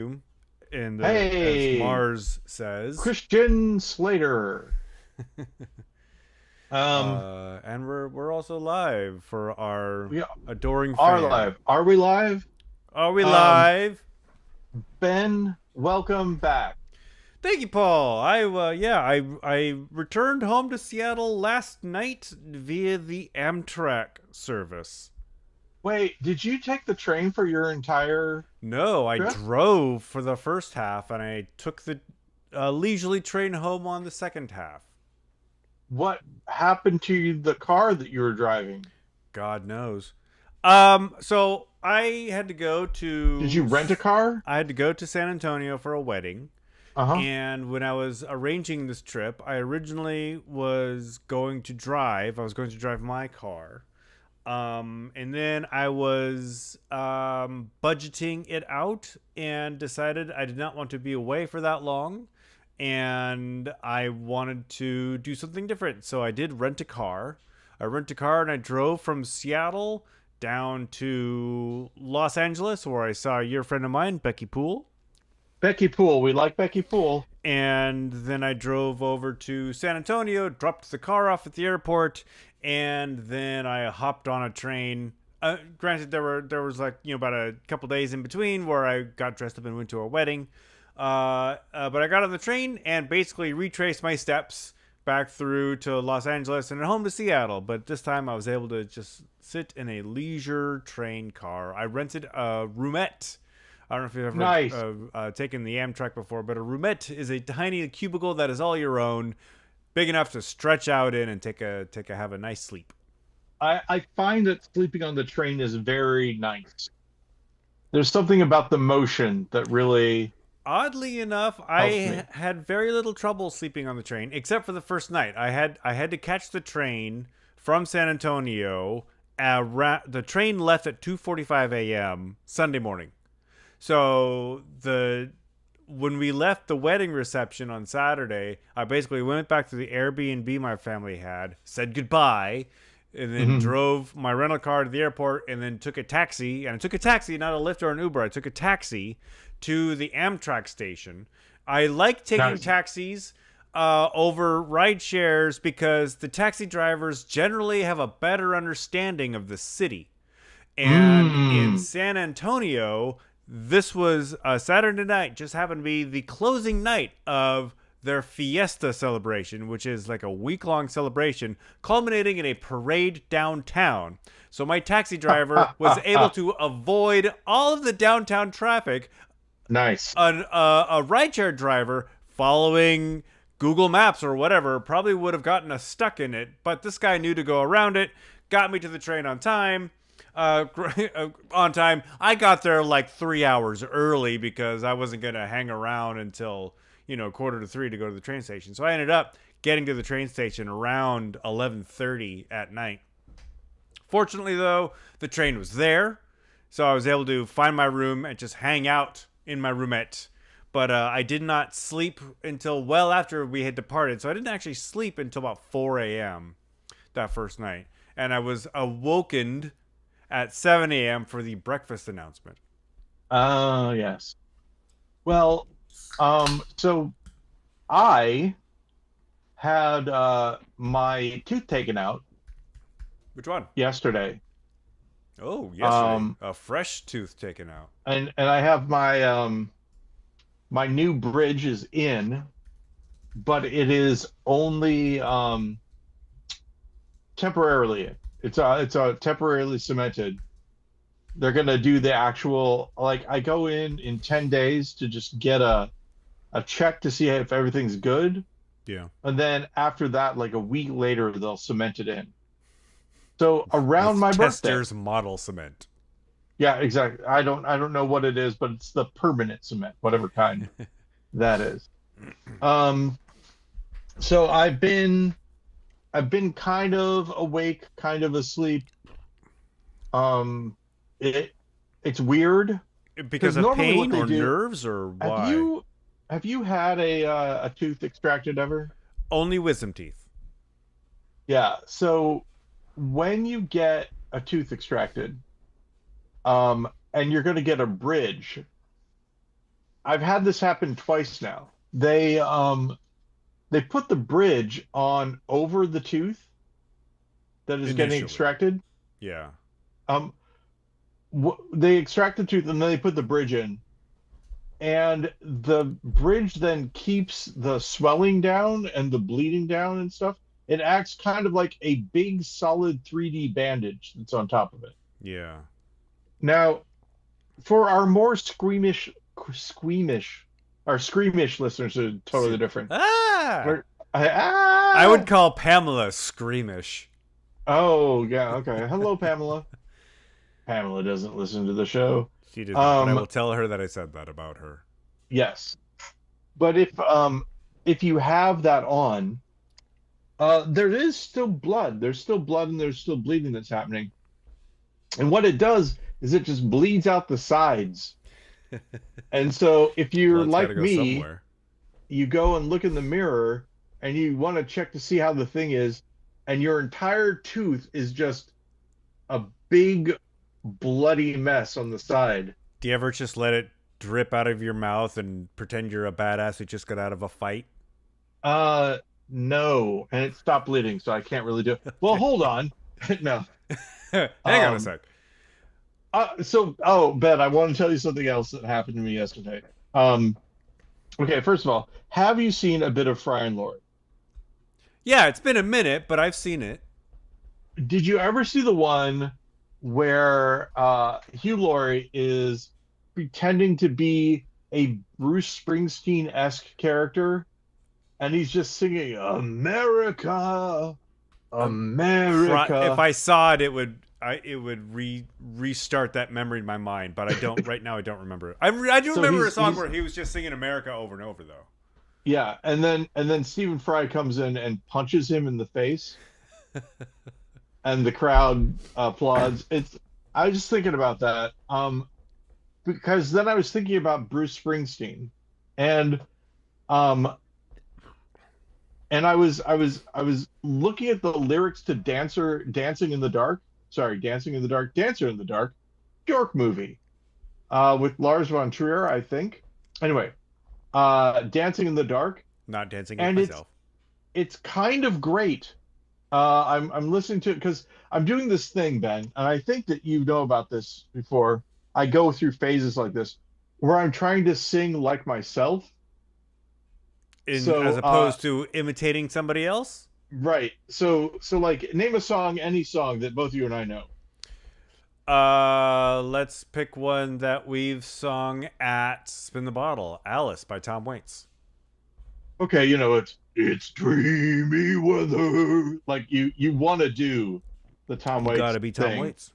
in the as Hey, Mars says. Christian Slater. Um, And we're also live for our we adoring are fan. live. Are we live? Are we Um, live? Ben, welcome back. Thank you, Paul. I returned home to Seattle last night via the Amtrak service. Wait, did you take the train for your entire No, I trip? drove for the first half, and I took the leisurely train home on the second half. What happened to the car that you were driving? God knows. So Did you rent a car? I had to go to San Antonio for a wedding. Uh-huh. And when I was arranging this trip, I originally was going to drive. I was going to drive my car. And then I was budgeting it out and decided I did not want to be away for that long. And I wanted to do something different. So I did rent a car. I rented a car and I drove from Seattle down to Los Angeles, where I saw your friend of mine, Becky Poole. Becky Poole. We like Becky Poole. And then I drove over to San Antonio, dropped the car off at the airport, and then I hopped on a train. Granted, there was like about a couple days in between where I got dressed up and went to a wedding, but I got on the train and basically retraced my steps back through to Los Angeles and home to Seattle. But this time I was able to just sit in a leisure train car. I rented a roomette. I don't know if you've ever Nice. taken the Amtrak before, but a roomette is a tiny cubicle that is all your own, big enough to stretch out in and have a nice sleep. I find that sleeping on the train is very nice. There's something about the motion that really Oddly enough, helps I me. had very little trouble sleeping on the train, except for the first night. I had to catch the train from San Antonio. The train left at 2:45 a.m. Sunday morning. So the when we left the wedding reception on Saturday, I basically went back to the Airbnb my family had, said goodbye, and then Mhm. drove my rental car to the airport, and then took a taxi. And I took a taxi, not a Lyft or an Uber. I took a taxi to the Amtrak station. I like taking Nice. taxis over ride shares because the taxi drivers generally have a better understanding of the city. And in Mm. San Antonio, this was a Saturday night, just happened to be the closing night of their fiesta celebration, which is like a week long celebration culminating in a parade downtown. So my taxi driver was able to avoid all of the downtown traffic. Nice. A rideshare driver following Google Maps or whatever probably would have gotten us stuck in it, but this guy knew to go around it, got me to the train on time. Uh, on time. I got there like 3 hours early because I wasn't gonna hang around until quarter to three to go to the train station. So I ended up getting to the train station around 11:30 at night. Fortunately, though, the train was there, so I was able to find my room and just hang out in my roomette. But I did not sleep until well after we had departed, so I didn't actually sleep until about 4 a.m. that first night, and I was awoken at 7 a.m. for the breakfast announcement. Yes. Well, so I had my tooth taken out Which one? yesterday. Oh, yesterday. Um, A fresh tooth taken out. and I have my new bridge is in, but it is only temporarily in. It's temporarily cemented. They're gonna do the actual, like, I go in 10 days to just get a check to see if everything's good. Yeah. And then after that, like a week later, they'll cement it in. So around With my birthday. Tester's model cement. Yeah, exactly. I don't know what it is, but it's the permanent cement, whatever kind that is. Um, so I've been kind of awake, kind of asleep. Um, it it's weird Because because of normally what pain they or do, nerves or have why? you have you had a tooth extracted ever? Only wisdom teeth. Yeah. So when you get a tooth extracted, and you're going to get a bridge, I've had this happen twice now. They put the bridge on over the tooth that is getting Initially. extracted. Yeah. Um, they extract the tooth and then they put the bridge in, and the bridge then keeps the swelling down and the bleeding down and stuff. It acts kind of like a big solid 3D bandage that's on top of it. Yeah. Now, for our more squeamish, our squeamish listeners are totally different. Ah! Or- I would ah! call Pamela squeamish. Oh, yeah, okay. Hello, Pamela. Pamela doesn't listen to the show. She doesn't, but I Um, will tell her that I said that about her. yes. But if you have that on, there is still blood. There's still blood and there's still bleeding that's happening. And what it does is it just bleeds out the sides. And so if you're Blood's got to like go me, somewhere. you go and look in the mirror and you want to check to see how the thing is, and your entire tooth is just a big bloody mess on the side. Do you ever just let it drip out of your mouth and pretend you're a badass who just got out of a fight? Uh, no, and it stopped bleeding, so I can't really do it. Well, hold on. No. Hang on a Um, sec. oh, Ben, I want to tell you something else that happened to me yesterday. Um, okay, first of all, have you seen a bit of Fry and Laurie? Yeah, it's been a minute, but I've seen it. Did you ever see the one where Hugh Laurie is pretending to be a Bruce Springsteen-esque character, and he's just singing America, Um, if America. I saw it, it would restart that memory in my mind. But I don't right now. I don't remember it. I do So remember a song where he was just singing America over and over, though. yeah, and then Stephen Fry comes in and punches him in the face, and the crowd applauds. It's I was just thinking about that, because then I was thinking about Bruce Springsteen, and um, I was looking at the lyrics to Dancing in the Dark. Sorry, Dancing in the Dark, Dancer in the Dark, Bjork movie, with Lars von Trier, I think. Anyway, Dancing in the Dark, Not dancing with and myself. it's kind of great. I'm listening to it because I'm doing this thing, Ben, and I think that you know about this before. I go through phases like this where I'm trying to sing like myself. As So, opposed to imitating somebody else. right. So like name a song, any song that both you and I know. Let's pick one that we've sung at Spin the Bottle. Alice by Tom Waits. Okay, it's dreamy weather. Like you want to do the Tom Waits Gotta be Tom thing. Waits.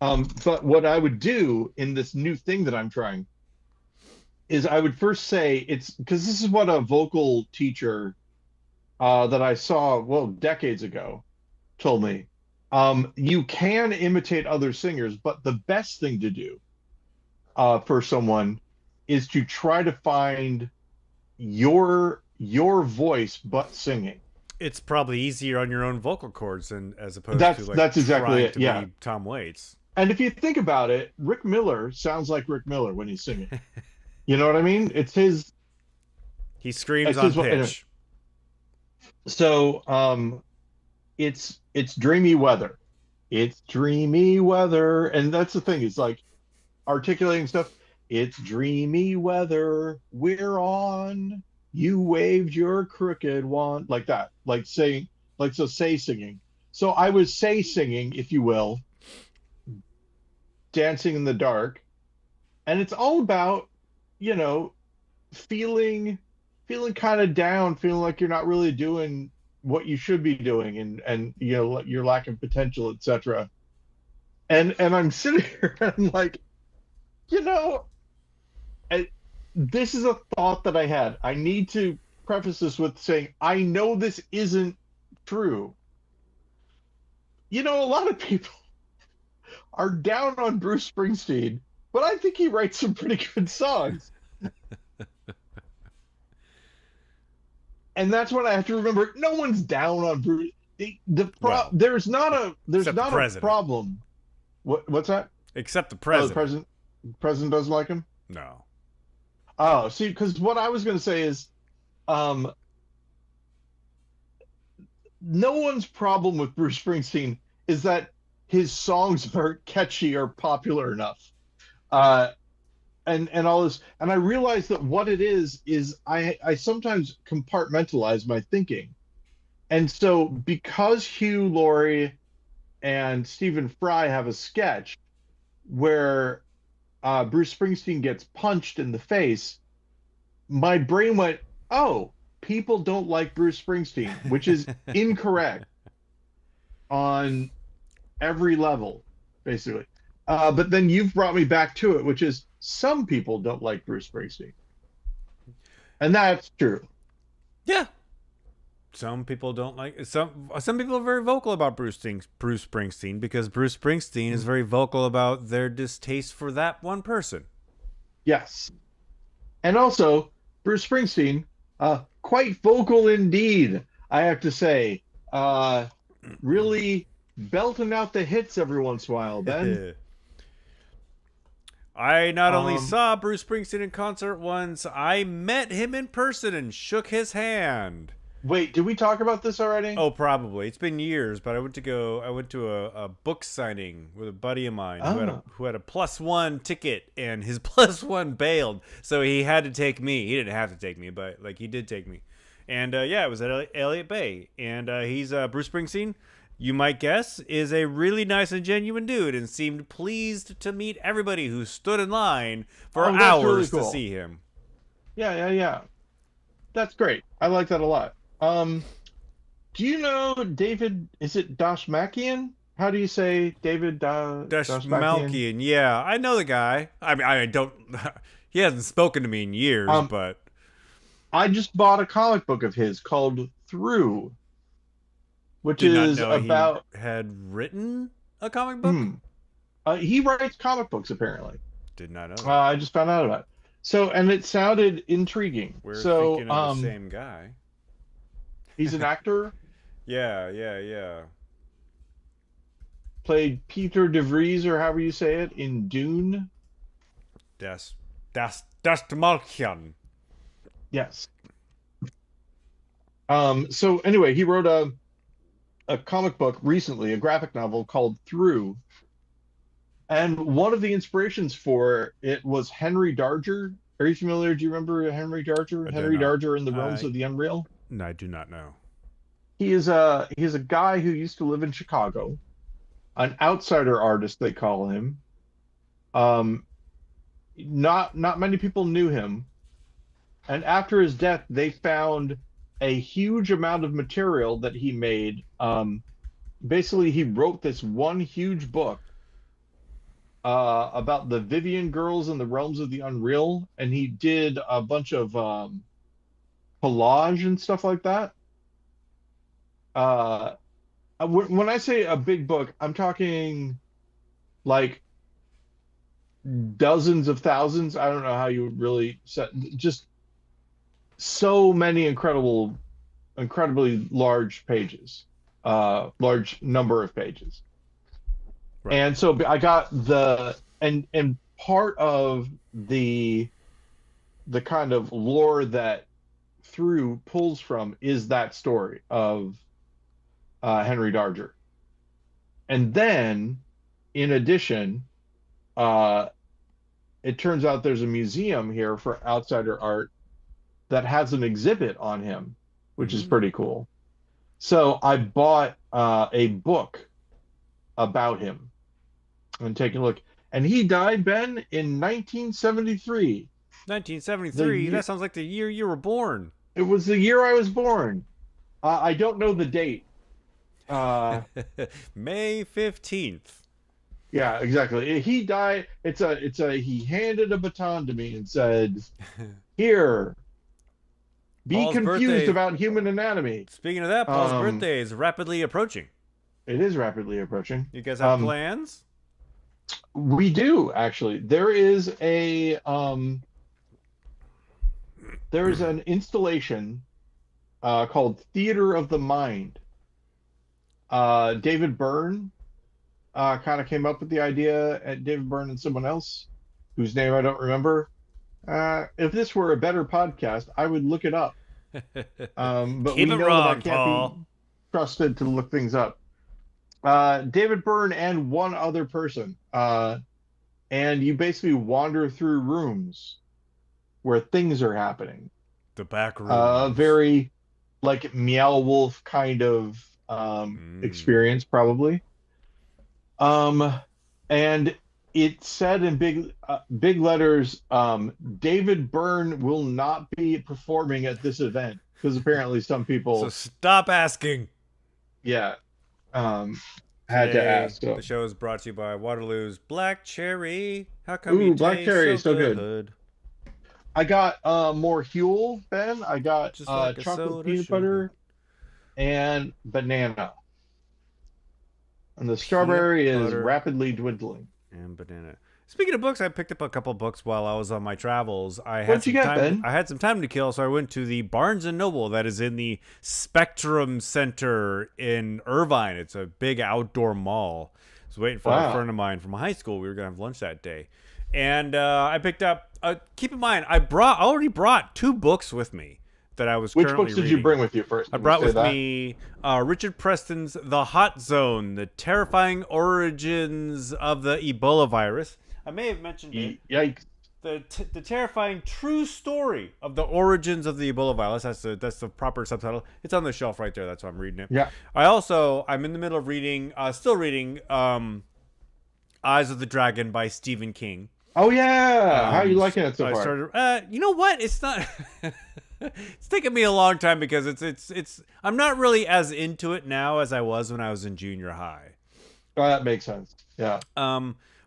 But what I would do in this new thing that I'm trying is I would first say it's because this is what a vocal teacher that I saw, well, decades ago told me. You can imitate other singers, but the best thing to do for someone is to try to find your voice but singing. It's probably easier on your own vocal cords than as opposed to like That's exactly trying it. to Yeah. be Tom Waits. And if you think about it, Rick Miller sounds like Rick Miller when he's singing. You know what I mean? He screams It's on his anyway. pitch. So it's dreamy weather. It's dreamy weather. And that's the thing, it's like articulating stuff. It's dreamy weather. We're on. You waved your crooked wand. Like that. Like saying, like so say singing. So I was say singing, if you will, Dancing in the Dark. And it's all about, you know, feeling kind of down, feeling like you're not really doing what you should be doing, and you're lacking potential, etc. And I'm sitting here and I'm like, you know, I, this is a thought that I had. I need to preface this with saying I know this isn't true. A lot of people are down on Bruce Springsteen, but I think he writes some pretty good songs. And that's what I have to remember. No one's down on Bruce. Well, There's not a except the president. problem. What's that? Except the Oh, the president. president doesn't like him. No. Oh, see, because what I was going to say is, um, no one's problem with Bruce Springsteen is that his songs aren't catchy or popular enough. Uh, and all this, and I realize that what it is I sometimes compartmentalize my thinking. And so because Hugh Laurie and Stephen Fry have a sketch where Bruce Springsteen gets punched in the face, my brain went, "Oh, people don't like Bruce Springsteen," which is incorrect on every level, basically. But then you've brought me back to it, which is some people don't like Bruce Springsteen, and that's true. Yeah. Some people don't like some people are very vocal about Bruce Springsteen because Bruce Springsteen is very vocal about their distaste for that one person. Yes, and also Bruce Springsteen, quite vocal indeed, I have to say. Really belting out the hits every once in a while, Ben. I not only Um, saw Bruce Springsteen in concert once, I met him in person and shook his hand. Wait, did we talk about this already? Oh, probably. It's been years, but I went to a book signing with a buddy of mine Oh, who had a +1 ticket, and his +1 bailed, so he had to take me. He didn't have to take me, but like he did take me. And yeah, it was at Elliott Bay, and he's Bruce Springsteen. You might guess is a really nice and genuine dude, and seemed pleased to meet everybody who stood in line for oh, that's really hours to cool. see him. Yeah, yeah, yeah. That's great. I like that a lot. Do you know David? Is it Dashmakian? How do you say David Dashmakian? Malkian, yeah, I know the guy. I mean, I don't. He hasn't spoken to me in years, Um, but I just bought a comic book of his called Through, which did not is know about he had written a comic book. hmm, he writes comic books apparently. Did not know that. I just found out about it. So, and it sounded intriguing. We're So, thinking of the same guy. he's an actor, Yeah, yeah, yeah. played Peter DeVries or however you say it in Dune. Das, das Malkian. Yes. So anyway, he wrote a comic book recently, a graphic novel called Through. And one of the inspirations for it was Henry Darger. Are you familiar? Do you remember Henry Darger? I do Henry not. Darger in the Realms I of the Unreal? No, I do not know. He's a guy who used to live in Chicago, an outsider artist they call him. Um, not many people knew him, and after his death, they found a huge amount of material that he made. Basically, he wrote this one huge book about the Vivian girls in the realms of the Unreal, and he did a bunch of collage and stuff like that. Uh, when I say a big book, I'm talking like dozens of thousands. I don't know how you would really set, just so many incredibly large pages, large number of pages. Right. And so I got and part of the kind of lore that Through pulls from is that story of Henry Darger. And then, in addition, uh, it turns out there's a museum here for outsider art that has an exhibit on him, which is Mm. pretty cool. So I bought a book about him and taking a look. And he died, Ben, in 1973. The 1973. year, That sounds like the year you were born. it was the year I was born. I don't know the date. May 15th. Yeah, exactly. He died. He handed a baton to me and said, "Here, be Paul's confused birthday. about human anatomy." Speaking of that, Paul's Um, birthday is rapidly approaching. it is rapidly approaching. You guys have Um, plans? we do actually. There is an installation called Theater of the Mind. David Byrne kind of came up with the idea, at David Byrne and someone else whose name I don't remember. If this were a better podcast, I would look it up. But Keep we it know that I wrong, can't be Paul. trusted to look things up. David Byrne and one other person. And you basically wander through rooms where things are happening. The back rooms. Very like Meow Wolf kind of Mm. experience, probably. Um, and it said in big letters, David Byrne will not be performing at this event because apparently some So people, stop asking. yeah, um, had to Today, ask. So, the show is brought to you by Waterloo's Black Cherry. How come you ooh, Black taste Cherry so is so good. good? I got more Huel, Ben. I got Just like a chocolate soda peanut should. butter and banana. And the Peanut strawberry is butter rapidly dwindling. and banana. Speaking of books, I picked up a couple books while I was on my travels. What'd you get, Ben? I had some time to kill, so I went to the Barnes and Noble that is in the Spectrum Center in Irvine. It's a big outdoor mall. I was waiting for a Wow. friend of mine from high school. We were gonna have lunch that day, and I picked up. Keep in mind, I already brought two books with me that I was Which currently books did you reading. bring with you first? I Can we brought say with that? me Richard Preston's The Hot Zone, The Terrifying Origins of the Ebola Virus. I may have mentioned it. Yikes. The terrifying true story of the origins of the Ebola virus. That's the proper subtitle. It's on the shelf right there. That's why I'm reading it. Yeah. I'm in the middle of reading, still reading, Eyes of the Dragon by Stephen King. Oh yeah. How are you liking it so I far? started. You know what? It's not. It's taken me a long time because it's. I'm not really as into it now as I was when I was in junior high. Oh, that makes sense. Yeah.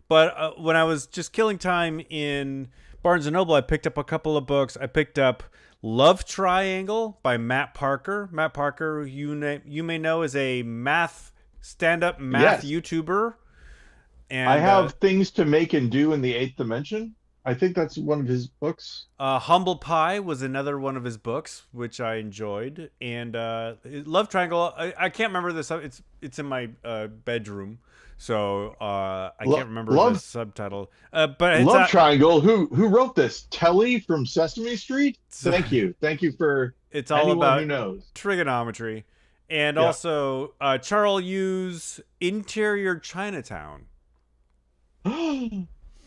But when I was just killing time in Barnes and Noble, I picked up a couple of books. I picked up Love Triangle by Matt Parker. Matt Parker, you may know, is a stand-up math Yes. YouTuber. I And have Things to Make and Do in the Eighth Dimension. I think that's one of his books. Humble Pie was another one of his books, which I enjoyed. And Love Triangle, I can't remember this. It's in my bedroom, so I can't remember the Love subtitle. But it's Love Triangle. Who wrote this? Telly from Sesame Street? so Thank you. Thank you for it's all anyone who about knows. trigonometry, and Yeah. also Charles Yu's Interior Chinatown.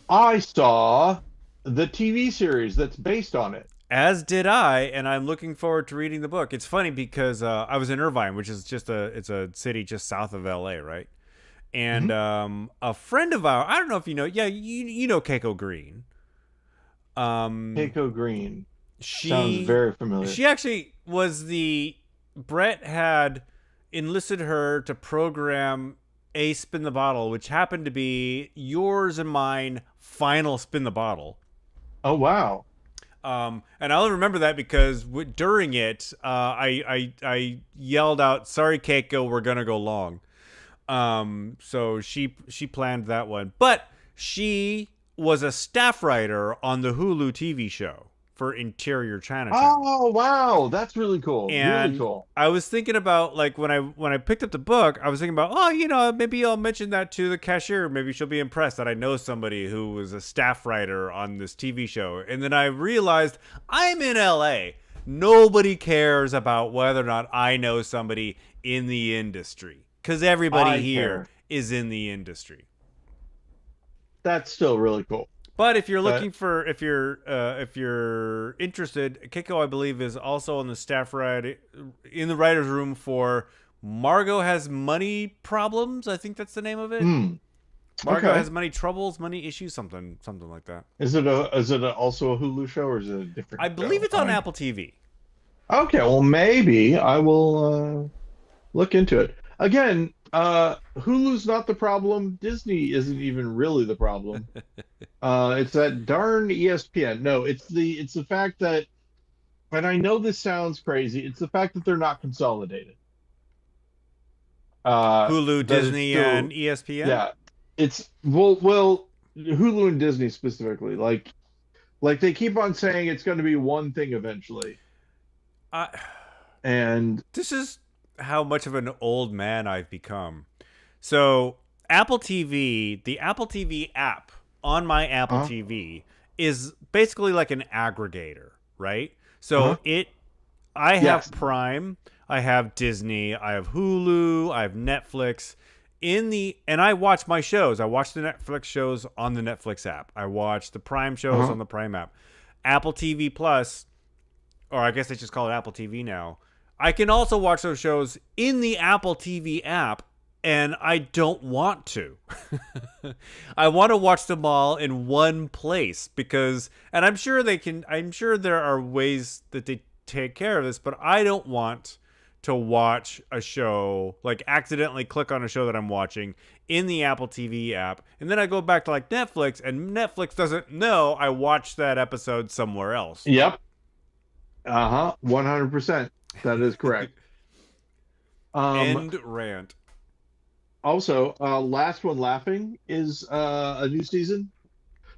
I saw the TV series that's based on it. As did I, and I'm looking forward to reading the book. It's funny because I was in Irvine, which is it's a city just south of LA, right? And Mhm. a friend of ours, I don't know if you know, yeah, you know Keiko Green. Um, Keiko Green. Sounds she very familiar. she actually was the Brett had enlisted her to program a spin the bottle, which happened to be yours and mine final spin the bottle. Oh wow. And I'll remember that because during it, I yelled out, "Sorry, Keiko, we're gonna go long." So she planned that one, but she was a staff writer on the Hulu TV show for Interior Chinatown. Oh wow, that's really cool. Really And cool. I was thinking about, like, when I picked up the book, I was thinking about, oh, maybe I'll mention that to the cashier. Maybe she'll be impressed that I know somebody who was a staff writer on this TV show. And then I realized I'm in LA. Nobody cares about whether or not I know somebody in the industry because everybody I here care. is in the industry. That's still really cool. But if you're But looking for, if you're interested, Keiko, I believe, is also on the staff writer in the writers' room for Margot Has Money Problems. I think that's the name of it. hmm. Margot Okay. Has Money Troubles, Money Issues, something like that. Also a Hulu show or is it a different I believe show? it's on Apple TV. Okay, well maybe I will look into it. Again, Hulu's not the problem. Disney isn't even really the problem. It's that darn ESPN. No, it's the fact that, and I know this sounds crazy, it's the fact that they're not consolidated. Hulu, That it's Disney, still, and ESPN. yeah, it's well, Hulu and Disney specifically, like they keep on saying it's going to be one thing eventually, I, and this is how much of an old man I've become. So Apple TV, the Apple TV app on my Apple uh, TV is basically like an aggregator, right? Uh-huh. So I have Yes. Prime, I have Disney, I have Hulu, I have Netflix. And I watch my shows. I watch the Netflix shows on the Netflix app. I watch the Prime shows Uh-huh. on the Prime app. Apple TV Plus, or I guess they just call it Apple TV now. I can also watch those shows in the Apple TV app, and I don't want to. I want to watch them all in one place and I'm sure there are ways that they take care of this, but I don't want to watch a show, like accidentally click on a show that I'm watching in the Apple TV app, and then I go back to like Netflix, and Netflix doesn't know I watched that episode somewhere else. Yep. Uh-huh. 100%. That is correct. Um, End rant. Also, Last One Laughing is a new season.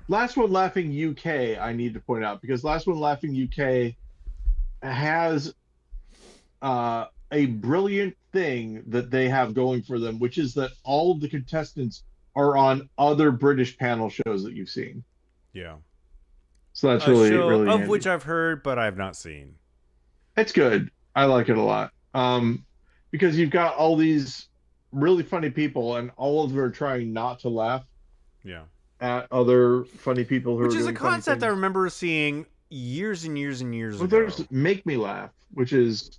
Last One Laughing UK, I need to point out, because Last One Laughing UK has a brilliant thing that they have going for them, which is that all of the contestants are on other British panel shows that you've seen. Yeah. So that's A really, show really of handy. which I've heard, but I've not seen. It's good. I like it a lot. Because you've got all these really funny people, and all of them are trying not to laugh Yeah. at other funny people who are Which is a doing funny concept I things. remember seeing years and years and years Well, there's ago. Make Me Laugh, which is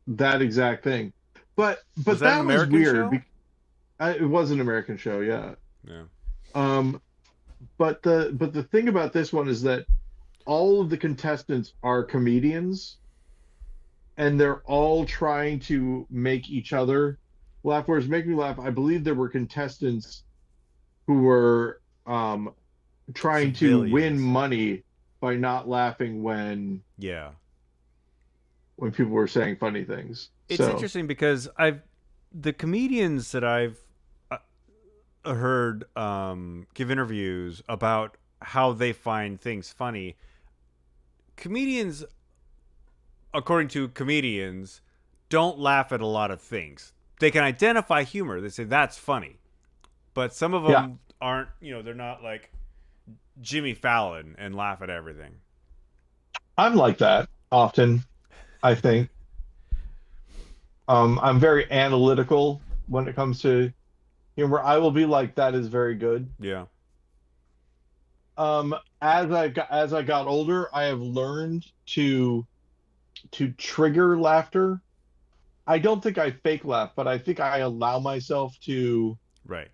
that exact thing. But Was but that an that was American weird. show? It was an American show, yeah. Yeah. Um, but the thing about this one is that all of the contestants are comedians, and they're all trying to make each other laugh. Whereas Make Me Laugh, I believe there were contestants who were trying to win Civilians. money by not laughing Yeah. when people were saying funny things. It's So interesting because the comedians that I've heard give interviews about how they find things funny. Comedians, according to comedians, don't laugh at a lot of things. They can identify humor. They say that's funny, but some of yeah, them aren't. They're not like Jimmy Fallon and laugh at everything. I'm like that often, I think. I'm very analytical when it comes to humor. I will be like, that is very good. Yeah. As I got older, I have learned to trigger laughter. I don't think I fake laugh, but I think I allow myself to Right.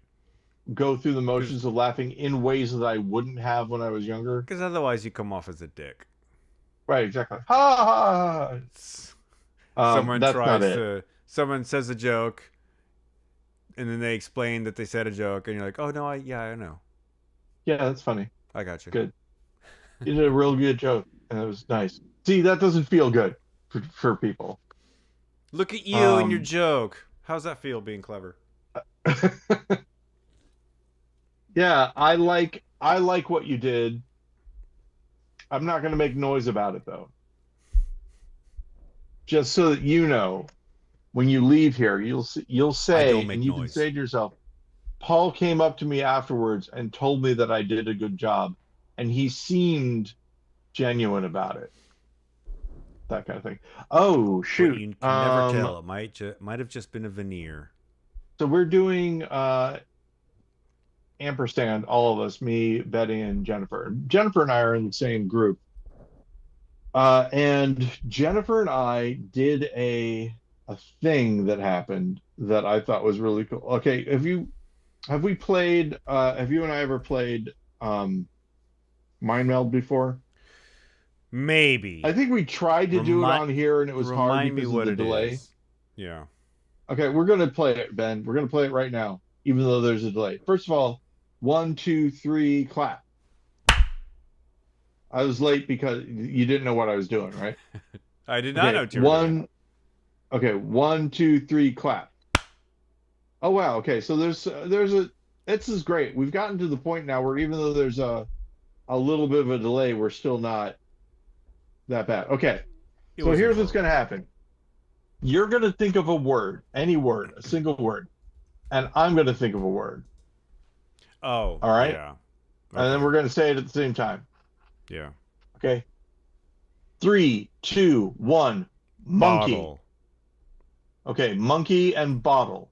go through the Because motions of laughing in ways that I wouldn't have when I was younger. otherwise you come off as a dick. Right, exactly. Ha ha. Someone That's not it. someone says a joke, and then they explain that they said a joke, and you're like, oh no, I know. Yeah, that's funny. I got you. Good. You did a real good joke, and it was nice. See, that doesn't feel good for people. Look at you and your Um, joke. How's that feel being clever? yeah, I like what you did. I'm not going to make noise about it though. Just so that you know, when you leave here, you'll I don't say, and make you can noise. say to yourself, Paul came up to me afterwards and told me that I did a good job, and he seemed genuine about it. That kind of thing. Oh But shoot. you can never tell. It might have just been a veneer. So we're doing ampersand, all of us, me, Betty, and Jennifer. Jennifer and I are in the same group. And Jennifer and I did a thing that happened that I thought was really cool. Okay, have you and I ever played Mind Meld before? I Maybe. think we tried to do it Remind on here and it was hard remind me because of what the it delay. is. Yeah. Okay, we're gonna play it, Ben. We're gonna play it right now, even though there's a delay. First of all, 1, 2, 3, clap. I was late because you didn't know what I was doing, right? I did not know Okay, what you were doing. okay, 1, 2, 3, clap. Oh wow, okay, so this is great. We've gotten to the point now where even though there's a little bit of a delay, we're still not that bad. Okay, It so wasn't here's what's horrible. gonna happen. You're gonna think of a word, any word, a single word, and I'm gonna think of a word. Oh, All right, yeah. and then Okay. we're gonna say it at the same time. Yeah. Okay. Three, two, one. Monkey. Bottle. Okay, monkey and bottle.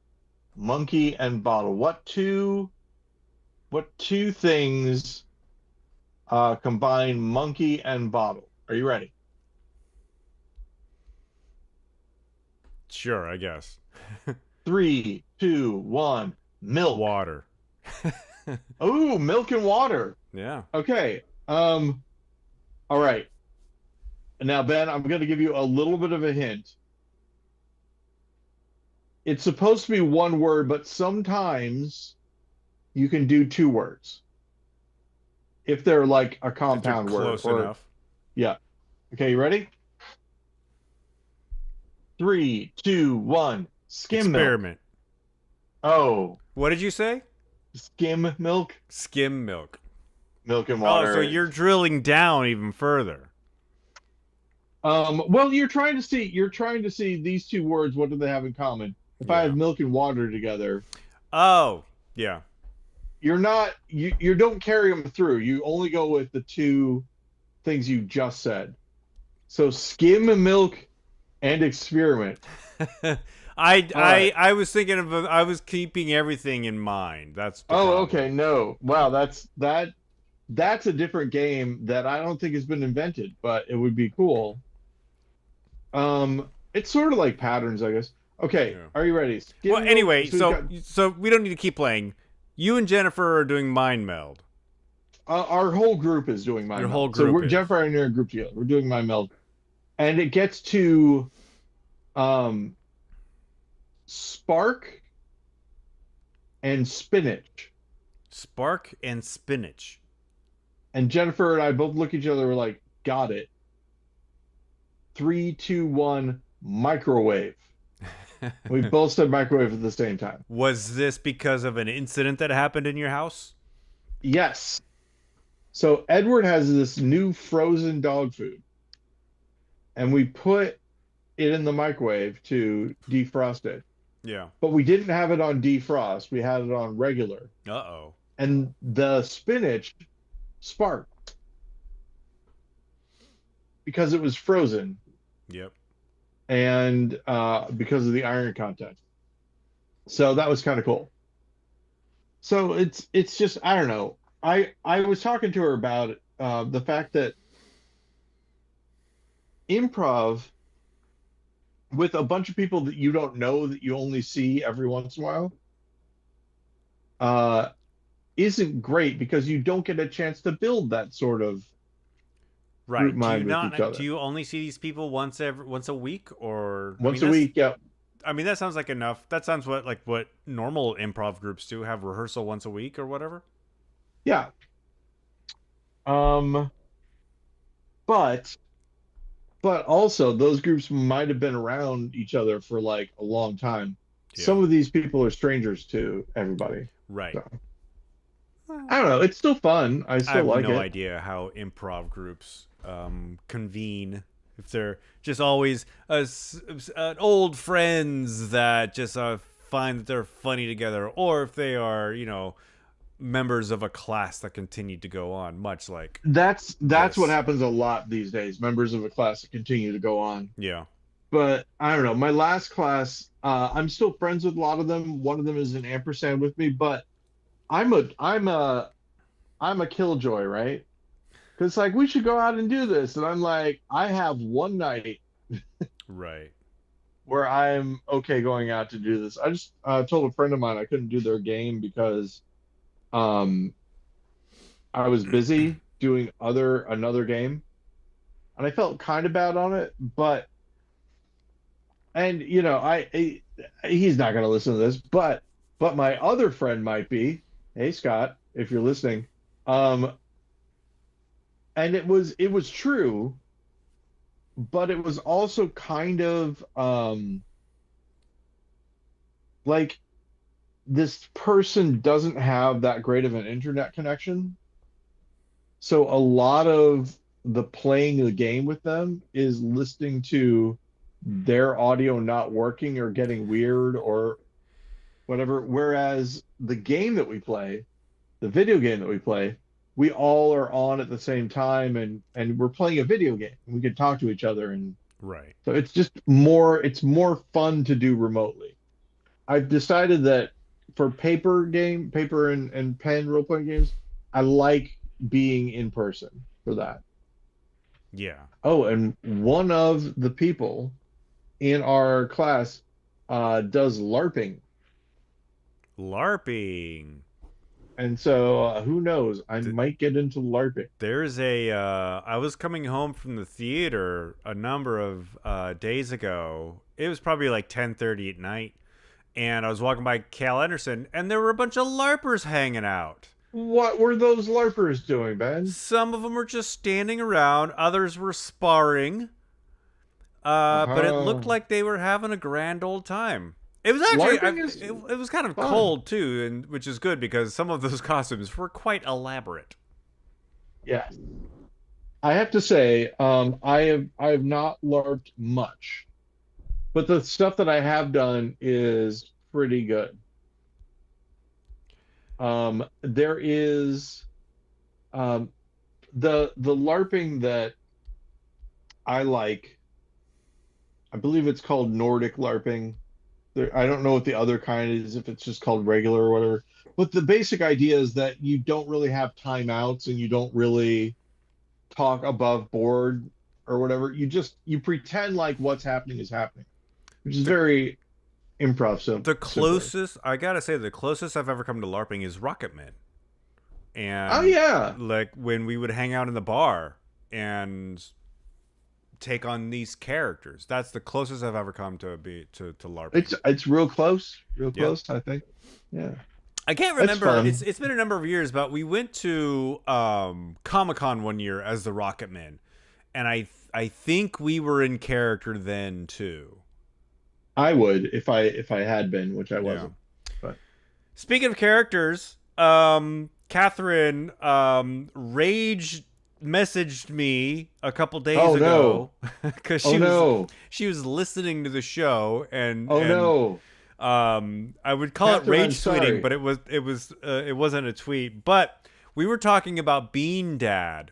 Monkey and bottle. What two things combine monkey and bottle? Are you ready? Sure, I guess. Three, two, one. Milk. Water. Oh, milk and water. Yeah. Okay. All right. Now, Ben, I'm going to give you a little bit of a hint. It's supposed to be one word, but sometimes you can do two words if they're like a If they're compound word close or enough. yeah. Okay, you ready? Three, two, one. Skim milk. Experiment. Oh, What did you say? skim milk, Skim milk. milk and Oh, so water. you're drilling down even further. Well, you're trying to see these two words. What do they have in common? If I Yeah. have milk and water together, Oh, yeah. you're not you don't carry them through. You only go with the two things you just said. So skim milk and experiment. I All right. I was thinking of I was keeping everything in mind. That's the Oh, problem. okay. No. Wow, that's a different game that I don't think has been invented, but it would be cool. It's sort of like patterns, I guess. Okay, Yeah. are you ready? Well, Skim milk. anyway, So we've got so we don't need to keep playing. You and Jennifer are doing mind meld. our whole group is doing Your mind whole meld. So group we're is. Jennifer and I are in a group together. We're doing mind meld, and it gets to um spark and spinach. Spark and spinach. And Jennifer and I both look at each other. We're like, got it. Three, two, one. Microwave. We both said microwave at the same time. Was this because of an incident that happened in your house? Yes. So Edward has this new frozen dog food, and we put it in the microwave to defrost it. Yeah. But we didn't have it on defrost. We had it on regular. Uh-oh. And the spinach sparked because it was frozen Yep. and because of the iron content. So that was kind of cool. So it's just I don't know. I was talking to her about the fact that improv with a bunch of people that you don't know that you only see every once in a while uh, isn't great because you don't get a chance to build that sort of group Right. mind with each Do other. you only see these people once a week, or I mean Once a that's week, yeah, I mean that sounds like enough. That sounds what normal improv groups do, have rehearsal once a week or whatever. yeah. Um, but but also those groups might have been around each other for like a long time. Yeah. Some of these people are strangers to everybody. Right. So I don't know. It's still fun. I I still have like no it. idea how improv groups convene. If they're just always old friends that just find that they're funny together, or if they are, members of a class that continue to go on, much like That's what this. happens a lot these days. Members of a class that continue to go on. Yeah. But I don't know. My last class, I'm still friends with a lot of them. One of them is an ampersand with me, but I'm a killjoy, right? Because like we should go out and do this, and I'm like, I have one night Right. where I'm okay going out to do this. I just told a friend of mine I couldn't do their game because um I was busy doing other another game, and I felt kind of bad on it. But and he's not going to listen to this, but my other friend might be. Hey Scott, if you're listening, um, and it was true, but it was also kind of like this person doesn't have that great of an internet connection. So a lot of the playing the game with them is listening to their audio not working or getting weird or whatever. Whereas the game that we play, the video game that we play, we all are on at the same time, and we're playing a video game. We can talk to each other, and Right. so it's more fun to do remotely. I've decided that for paper and pen role playing games, I like being in person for that. Yeah. Oh, and one of the people in our class does LARPing. LARPing. And so who knows? I might get into LARPing. There's I was coming home from the theater a number of days ago. It was probably like 10:30 at night, and I was walking by Cal Anderson, and there were a bunch of LARPers hanging out. What were those LARPers doing, Ben? Some of them were just standing around, others were sparring, but it looked Oh, like they were having a grand old time. It was actually LARPing is it was kind of fun. cold too, and which is good because some of those costumes were quite elaborate. Yeah. I have to say, I have not LARPed much, but the stuff that I have done is pretty good. There is um, the LARPing that I like. I believe it's called Nordic LARPing. I don't know what the other kind is, if it's just called regular or whatever. But the basic idea is that you don't really have timeouts and you don't really talk above board or whatever. You pretend like what's happening is happening, which is The very the simpler. closest I gotta say, the closest I've ever come to LARPing is Rocketman, Oh and yeah. like when we would hang out in the bar and take on these characters. That's the closest I've ever come to be to LARPing. It's real Yep. close, I think. Yeah. I can't That's remember. fun. It's been a number of years, but we went to Comic Con one year as the Rocketman, and I think we were in character then too. I would if I had been, which I Yeah. wasn't. But Speaking of characters, Catherine rage messaged me a couple days oh no. ago because Oh no. she was listening to the show Oh and no. I would call it Catherine, I'm rage tweeting, sorry. but it wasn't a tweet. But we were talking about Bean Dad,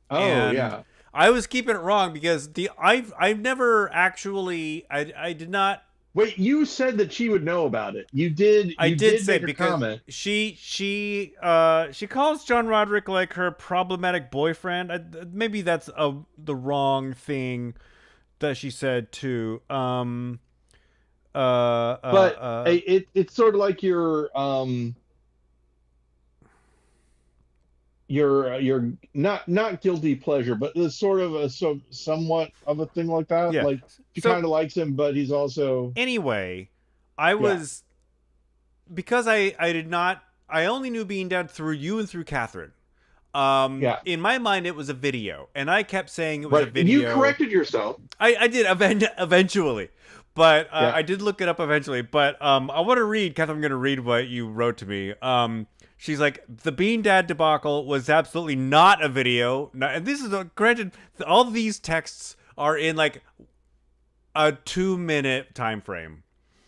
Oh and yeah. I was keeping it wrong because I've never actually I did not. Wait, you said that she would know about it. I You did did say make a because comment. she calls John Roderick like her problematic boyfriend. Maybe that's the wrong thing that she said too. But Uh. it's sort of like your not guilty pleasure, but it's sort of somewhat of a thing like that. Yeah. Like she So kind of likes him, but he's also anyway, I yeah, was because I did not I only knew Bean Dad through you and through Catherine. yeah, In my mind, it was a video, and I kept saying it was a right. And you video. corrected yourself. I did eventually, but Yeah. I did look it up eventually. But I want to read. Catherine, I'm going to read what you wrote to me. She's like, the Bean Dad debacle was absolutely not a video. And this is granted. All these texts are in like a 2 minute time frame.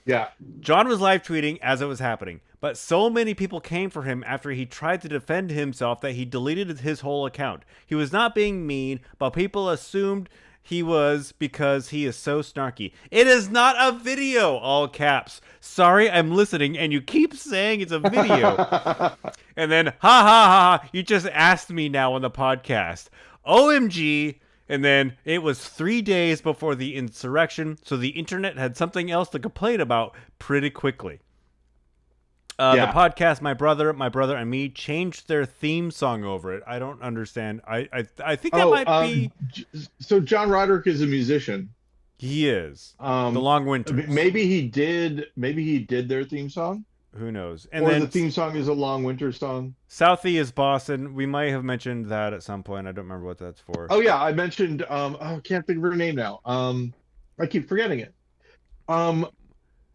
Yeah. John was live tweeting as it was happening, but so many people came for him after he tried to defend himself that he deleted his whole account. He was not being mean, but people assumed he was because he is so snarky. It is not a video, all caps. Sorry, I'm listening, and you keep saying it's a video. And then, ha ha ha, you just asked me now on the podcast. OMG. And then it was 3 days before the insurrection, so the internet had something else to complain about pretty quickly. The Yeah. podcast, my brother, and me changed their theme song over it. I don't understand. I think that Oh, might be so John Roderick is a musician. he is the Um, Long Winters. maybe he did their theme song, Who knows? And or the then theme song is a Long Winter song. Southie is Boston. We might have mentioned that at some point. I don't remember what that's for. Oh yeah, I mentioned I can't think of her name now. I keep forgetting it. Um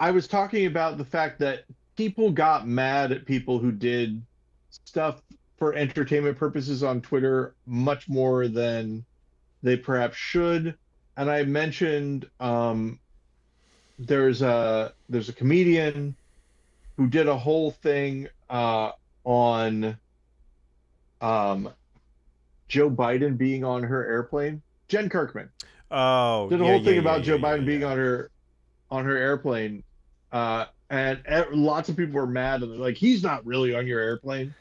I was talking about the fact that people got mad at people who did stuff for entertainment purposes on Twitter much more than they perhaps should. And I mentioned there's a comedian who did a whole thing on um, Joe Biden being on her airplane. Jen Kirkman Oh, did a yeah, whole yeah, thing yeah, about yeah, Joe yeah, Biden being yeah. on her airplane, and lots of people were mad and they're like, he's not really on your airplane.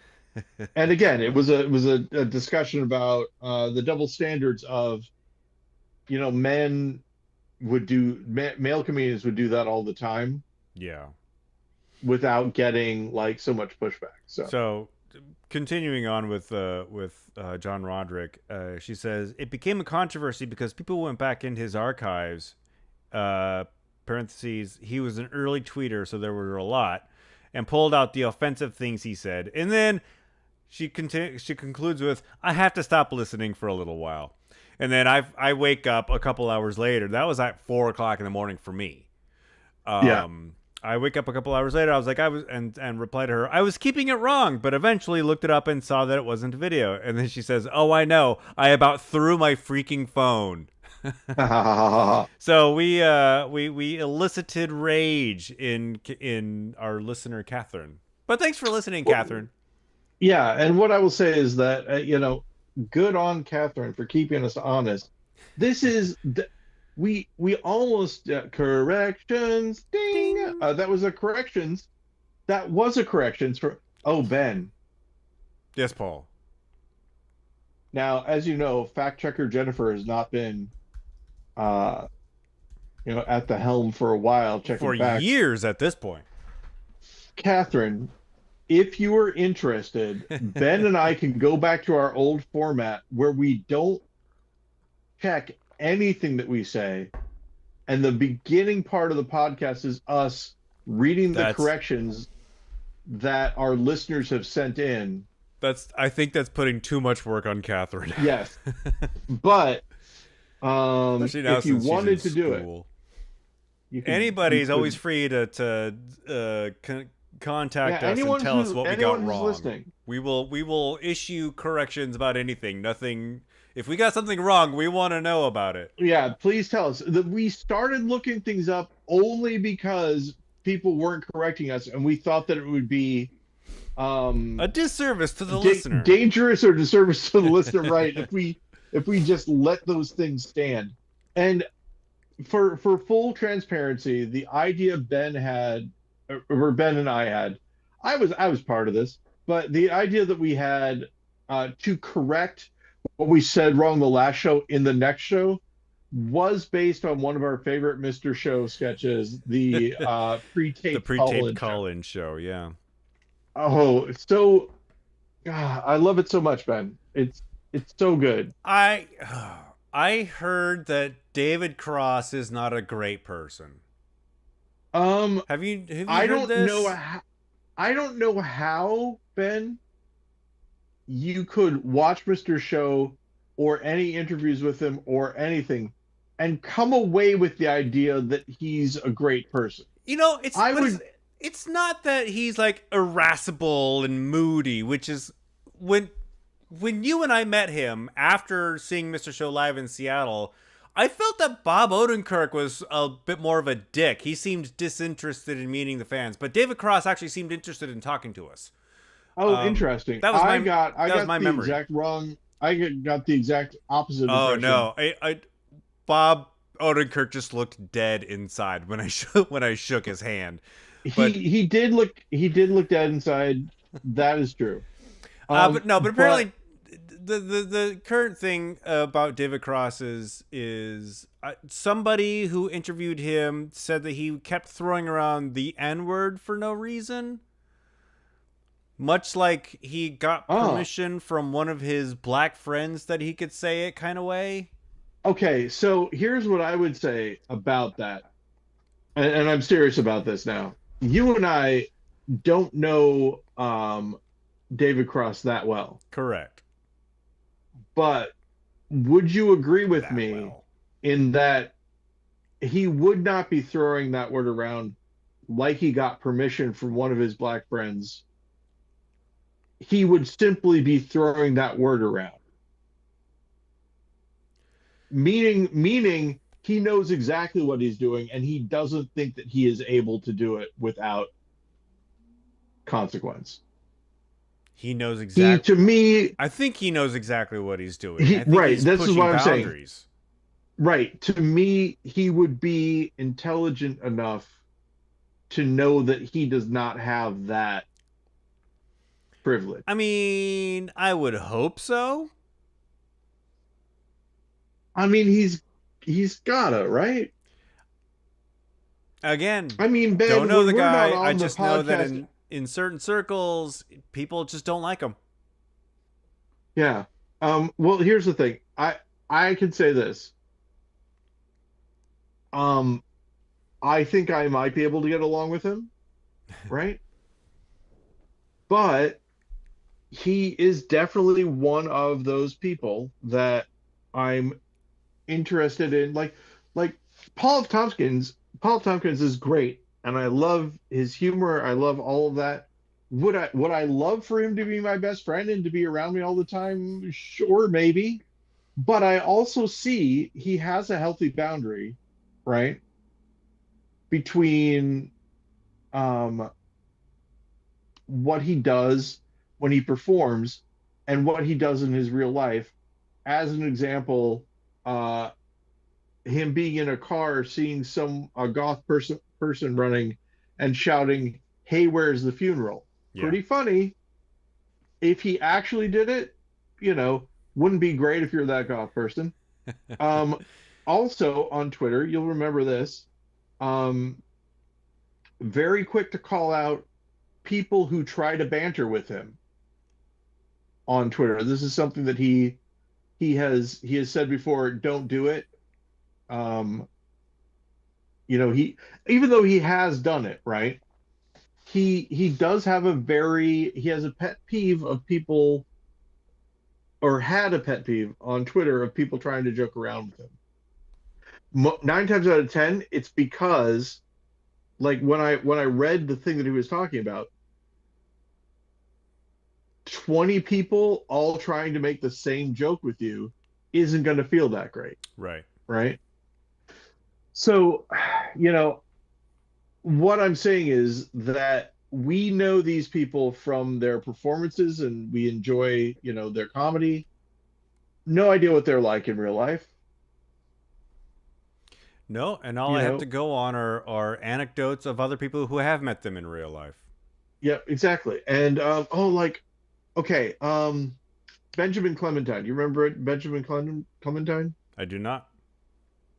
And again, a discussion about the double standards of men male comedians would do that all the time Yeah. without getting like so much pushback. So So, continuing on with John Roderick, she says it became a controversy because people went back in his archives. Uh, Parentheses. He was an early tweeter, so there were a lot, and pulled out the offensive things he said. And then she concludes with, "I have to stop listening for a little while." And then I wake up a couple hours later. That was at 4 o'clock in the morning for me. yeah, I wake up a couple hours later. I was like, I was, and reply to her, I was keeping it wrong, but eventually looked it up and saw that it wasn't a video. And then she says, "Oh, I know. I about threw my freaking phone." So we elicited rage in our listener Catherine. But thanks for listening, well, Catherine. yeah. And what I will say is that good on Catherine for keeping us honest. This is we almost corrections ding. Ding. That was a corrections. That was a corrections for Ben. Yes, Paul. Now, as you know, fact checker Jennifer has not been uh at the helm for a while checking For facts. years at this point. Catherine, if you are interested, Ben and I can go back to our old format where we don't check anything that we say. And the beginning part of the podcast is us reading the That's corrections that our listeners have sent in. I think that's putting too much work on Catherine. Yes. But Especially now if you since she's in wanted to do it, school. you Anybody's could. always free to contact Yeah, us and tell us what we got anyone who's wrong. listening. We will issue corrections about anything. Nothing. If we got something wrong, we want to know about it. Yeah, please tell us. That we started looking things up only because people weren't correcting us, and we thought that it would be A disservice to the listener. dangerous or disservice to the listener, right? If we just let those things stand. And for full transparency, the idea Ben had, or Ben and I had, I was part of this, but the idea that we had to correct what we said wrong the last show in the next show was based on one of our favorite Mr. Show sketches, the The pre-taped pre-taped call-in show. call-in show. Yeah. Oh, it's so I love it so much, Ben. It's so good. I heard that David Cross is not a great person. Have you I heard don't this? know I don't know how, Ben, you could watch Mr. Show or any interviews with him or anything and come away with the idea that he's a great person. You know, I would it's not that he's like irascible and moody, which is when you and I met him after seeing Mr. Show live in Seattle, I felt that Bob Odenkirk was a bit more of a dick. He seemed disinterested in meeting the fans, but David Cross actually seemed interested in talking to us. interesting. That was my I got my the memory. exact wrong. I got the exact opposite Oh impression. no, Bob Odenkirk just looked dead inside when I shook his hand. But He did look dead inside. That is true. but apparently the current thing about David Cross is somebody who interviewed him said that he kept throwing around the N-word for no reason. Much like he got permission from one of his black friends that he could say it kind of way. Okay, so here's what I would say about that. And I'm serious about this now. You and I don't know David Cross that well. Correct. But would you agree with me in that he would not be throwing that word around like he got permission from one of his black friends? He would simply be throwing that word around. Meaning he knows exactly what he's doing and he doesn't think that he is able to do it without consequence. He knows He exact. to me I think he knows exactly what he's doing. he I think right, he's this is pushing what I'm saying. boundaries. Right. To me, he would be intelligent enough to know that he does not have that privilege. I mean, I would hope so. I mean, he's gotta, right? Again, I mean, don't Ben, know when the we're not guy. I on the just know that podcast, in certain circles, people just don't like him. yeah. Well, here's the thing. I can say this. Um, I think I might be able to get along with him, right? But he is definitely one of those people that I'm interested in. Like Paul Tompkins is great, and I love his humor. I love all of that. Would I love for him to be my best friend and to be around me all the time? Sure, maybe. But I also see he has a healthy boundary, right, between um what he does when he performs and what he does in his real life. As an example, uh him being in a car, seeing a goth person running and shouting, "Hey, where's the funeral?" Yeah. Pretty funny. If he actually did it, you know, wouldn't be great if you're that goth person. Um, Also on Twitter, you'll remember this. Um, Very quick to call out people who try to banter with him on Twitter. This is something that he has said before. Don't do it. Um, he even though he has done it, right? He does have he has a pet peeve of people, or had a pet peeve on Twitter of people trying to joke around with him. 9 times out of 10, it's because, like, when I read the thing that he was talking about, 20 people all trying to make the same joke with you isn't going to feel that great, Right. right? So, you know, what I'm saying is that we know these people from their performances and we enjoy, their comedy. No idea what they're like in real life, No, and all you I have to know. go on are anecdotes of other people who have met them in real life. Yeah, exactly. And like, okay, Benjamin Clementine. You remember it, Clementine? I do not.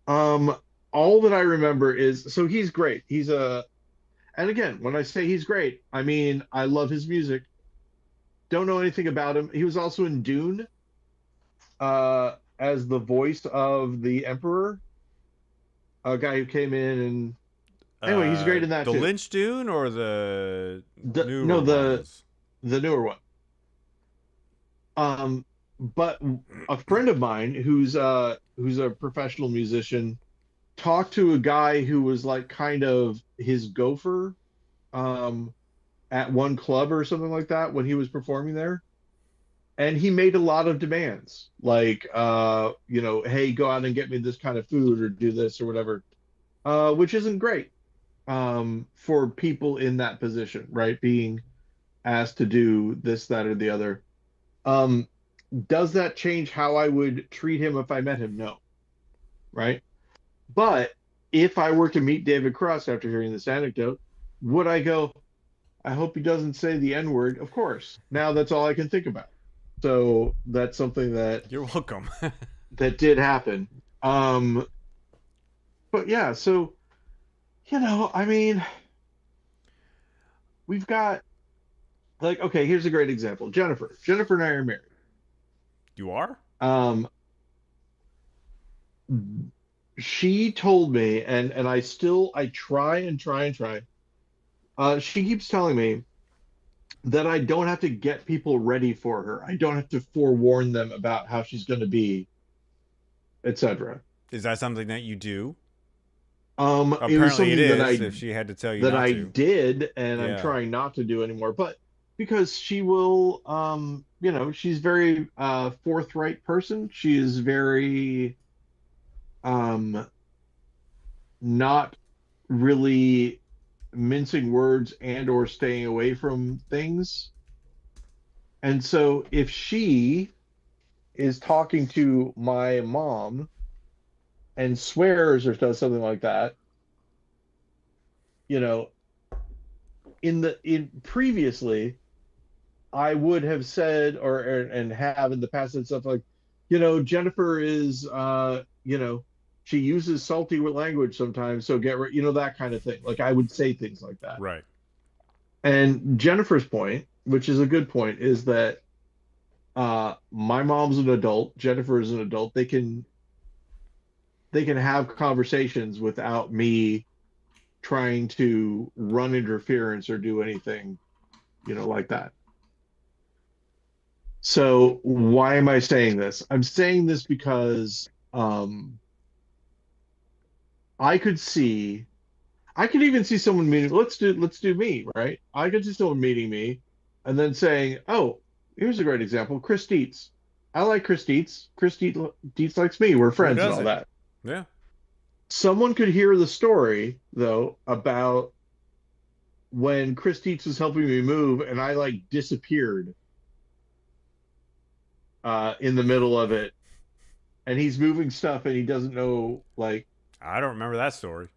Um, all that I remember is, so he's great. And again, when I say he's great, I mean I love his music. Don't know anything about him. He was also in Dune, as the voice of the Emperor, a guy who came in and anyway, he's great in that The too. Lynch Dune or the No, newer ones? the newer one. But a friend of mine who's a professional musician talked to a guy who was like kind of his gopher, um, at one club or something like that when he was performing there. And he made a lot of demands, like, hey, go out and get me this kind of food or do this or whatever, which isn't great, for people in that position, right? Being asked to do this, that, or the other. Um, does that change how I would treat him if I met him? No, right? But if I were to meet David Cross after hearing this anecdote, would I go, I hope he doesn't say the N word? Of course. Now that's all I can think about. So that's something You're welcome. that did happen. Um, but yeah, so I mean, we've got, like, okay, here's a great example. Jennifer. Jennifer and I are married. You are? Um, she told me, and I try and try and try. She keeps telling me that I don't have to get people ready for her. I don't have to forewarn them about how she's going to be, etc. Is that something that you do? It was Apparently it something that is, I if she had to tell you that not I to. did, and I'm Yeah. trying not to do anymore. But because she will, she's very forthright person. She is very um not really mincing words and or staying away from things. And so if she is talking to my mom and swears or does something like that, you know, in previously I would have said and have in the past said stuff like, Jennifer is she uses salty language sometimes, so get rid, that kind of thing. Like I would say things like that. Right. And Jennifer's point, which is a good point, is that my mom's an adult, Jennifer is an adult. They can have conversations without me trying to run interference or do anything, like that. So why am I saying this? I'm saying this because I could see, I could even see someone meeting. Let's do me, right? I could see someone meeting me, and then saying, "Oh, here's a great example, Chris Dietz. I like Chris Dietz. Dietz likes me. We're Who friends and all doesn't? that." Yeah. Someone could hear the story though about when Chris Dietz was helping me move, and I like disappeared in the middle of it, and he's moving stuff, and he doesn't know like. I don't remember that story.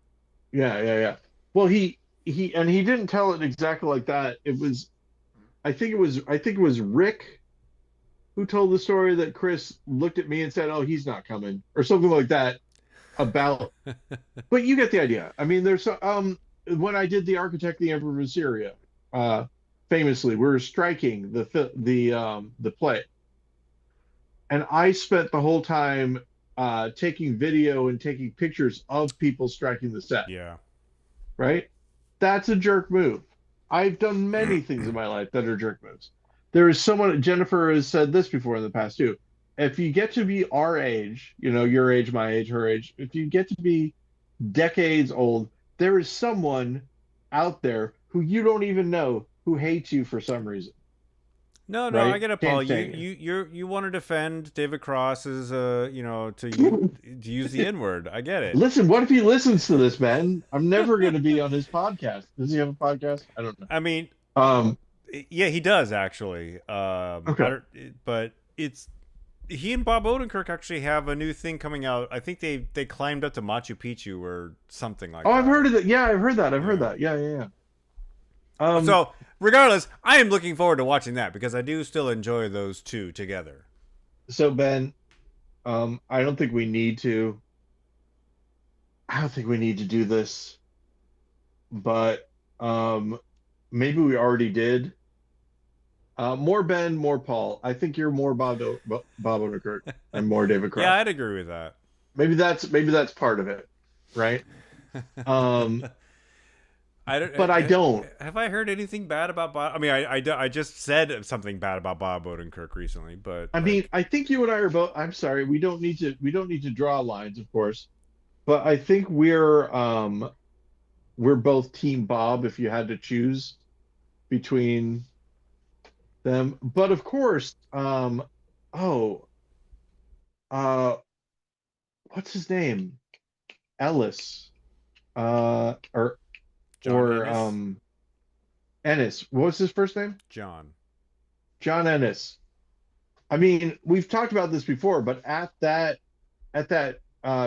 Yeah, yeah, yeah. Well, he didn't tell it exactly like that. I think it was Rick who told the story that Chris looked at me and said, "Oh, he's not coming," or something like that about. But you get the idea. I mean, when I did the Architect, the Emperor of Syria, uh, famously, we were striking the play, and I spent the whole time taking video and taking pictures of people striking the set. Yeah. Right? That's a jerk move. I've done many things in my life that are jerk moves. There is someone, Jennifer has said this before in the past too. If you get to be our age, your age, my age, her age, if you get to be decades old, there is someone out there who you don't even know who hates you for some reason, No, no, I right? get it, Paul. Can't You stand you you want to defend David Cross's you. to use the N word. I get it. Listen, what if he listens to this, man? I'm never going to be on his podcast. Does he have a podcast? I don't know. I mean, Um, yeah, he does actually. I okay. don't, but it's he and Bob Odenkirk actually have a new thing coming out. I think they climbed up to Machu Picchu or something like Oh, I've that. heard of that. Yeah, I've heard that. I've heard Yeah. that. Yeah, yeah, yeah. Um, So regardless, I am looking forward to watching that because I do still enjoy those two together. so Ben, I don't think we need to. I don't think we need to do this, but maybe we already did. More Ben, more Paul. I think you're more Bob Odenkirk and more David Yeah, Cross. I'd agree with that. Maybe that's part of it, right? Um, I don't. but I don't. Have I heard anything bad about Bob? I mean, I just said something bad about Bob Odenkirk recently, but I mean, like, I think you and I are both. I'm sorry, we don't need to draw lines, of course, but I think we're both Team Bob if you had to choose between them. But of course, oh, uh, what's his name? Ellis, or John or Ennis, Ennis. What was his first name? John. John Ennis. I mean, we've talked about this before, but at that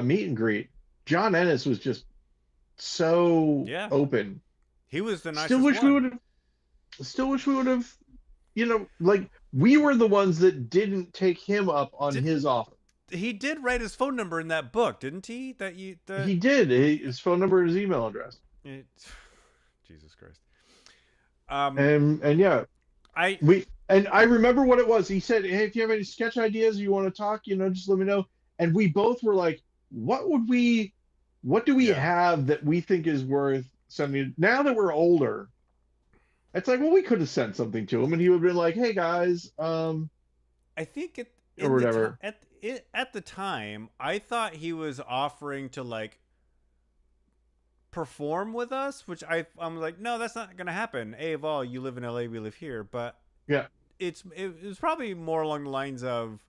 meet and greet, John Ennis was just so Yeah, open. he was the Still nicest wish we one. would have. Still wish we would have. Like we were the ones that didn't take him up on Did his offer. he did write his phone number in that book, didn't he? That you that He did. His phone number and his email address. it, Jesus Christ. Um, And yeah, I I remember what it was. He said, "Hey, if you have any sketch ideas, you want to talk, just let me know." And we both were like, what do we yeah. have that we think is worth sending? Now that we're older, it's like, well, we could have sent something to him, and he would have been like, "Hey guys, I think it or in the time whatever." at the time, I thought he was offering to like perform with us, which I'm like, no, that's not gonna happen. A of all, you live in LA, we live here, but Yeah, it was probably more along the lines of